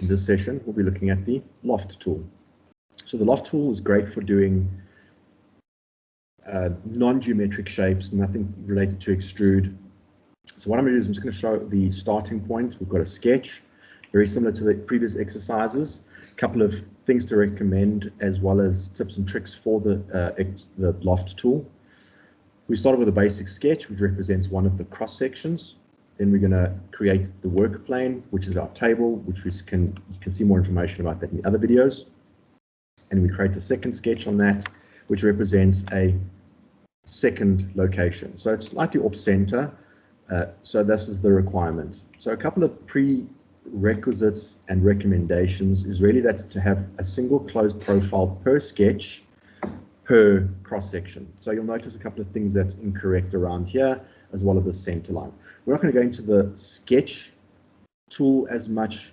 In this session, we'll be looking at the Loft tool. So the Loft tool is great for doing non-geometric shapes, nothing related to extrude. So what I'm going to do is I'm just going to show the starting point. We've got a sketch, very similar to the previous exercises. A couple of things to recommend, as well as tips and tricks for the Loft tool. We started with a basic sketch, which represents one of the cross sections. Then we're going to create the work plane, which is our table, which you can see more information about that in the other videos. And we create a second sketch on that, which represents a second location. So it's slightly off center. So this is the requirement. So a couple of prerequisites and recommendations is really that to have a single closed profile per sketch per cross section. So you'll notice a couple of things that's incorrect around here, as well as the center line. We're not going to go into the sketch tool as much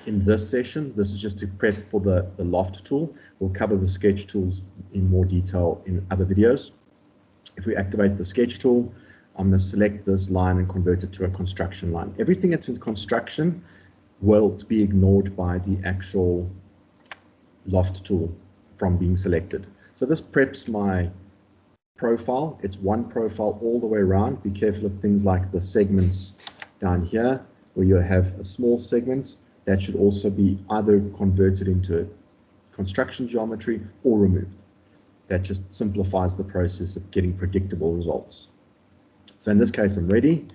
in this session. This is just to prep for the Loft tool. We'll cover the sketch tools in more detail in other videos. If we activate the sketch tool, I'm going to select this line and convert it to a construction line. Everything that's in construction will be ignored by the actual Loft tool from being selected. So this preps my profile. It's one profile all the way around. Be careful of things like the segments down here, where you have a small segment that should also be either converted into construction geometry or removed. That just simplifies the process of getting predictable results. So in this case, I'm ready.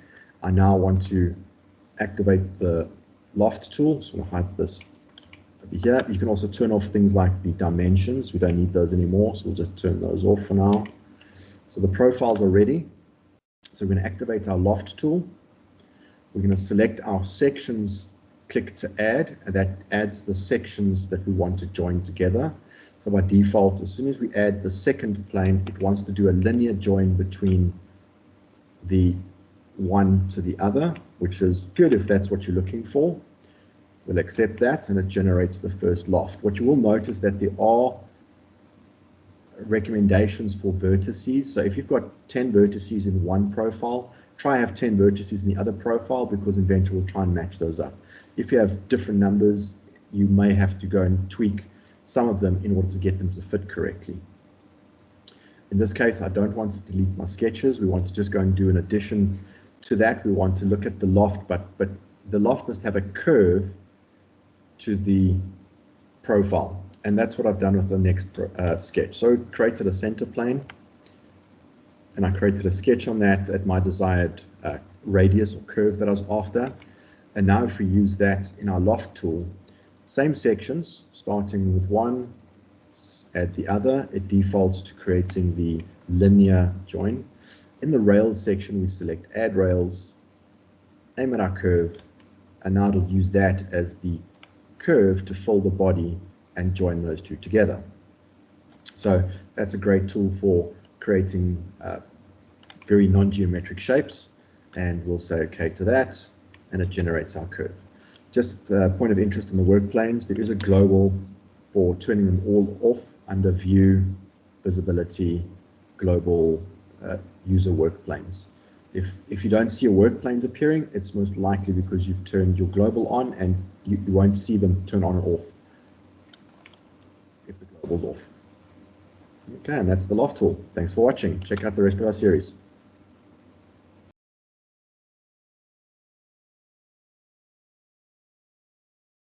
I now want to activate the Loft tool. So I'm going to hide this over here. You can also turn off things like the dimensions. We don't need those anymore, so we'll just turn those off for now. So the profiles are ready. So we're going to activate our Loft tool. We're going to select our sections, click to add, and that adds the sections that we want to join together. So by default, as soon as we add the second plane, it wants to do a linear join between the one to the other, which is good if that's what you're looking for. We'll accept that, and it generates the first loft. What you will notice that there are recommendations for vertices. So if you've got 10 vertices in one profile, try have 10 vertices in the other profile, because Inventor will try and match those up. If you have different numbers, you may have to go and tweak some of them in order to get them to fit correctly. In this case, I don't want to delete my sketches. We want to just go and do an addition to that. We want to look at the loft, but the loft must have a curve to the profile. And that's what I've done with the next sketch. So I created a center plane, and I created a sketch on that at my desired radius or curve that I was after. And now if we use that in our Loft tool, same sections, starting with one, add the other, it defaults to creating the linear join. In the rails section, we select add rails, aim at our curve, and now it'll use that as the curve to fill the body and join those two together. So that's a great tool for creating very non-geometric shapes, and we'll say OK to that, and it generates our curve. Just a point of interest in the work planes, there is a global for turning them all off under View, Visibility, Global User Work Planes. If you don't see your work planes appearing, it's most likely because you've turned your global on, and you won't see them turn on or off if the global's off. Okay, and that's the Loft tool. Thanks for watching. Check out the rest of our series.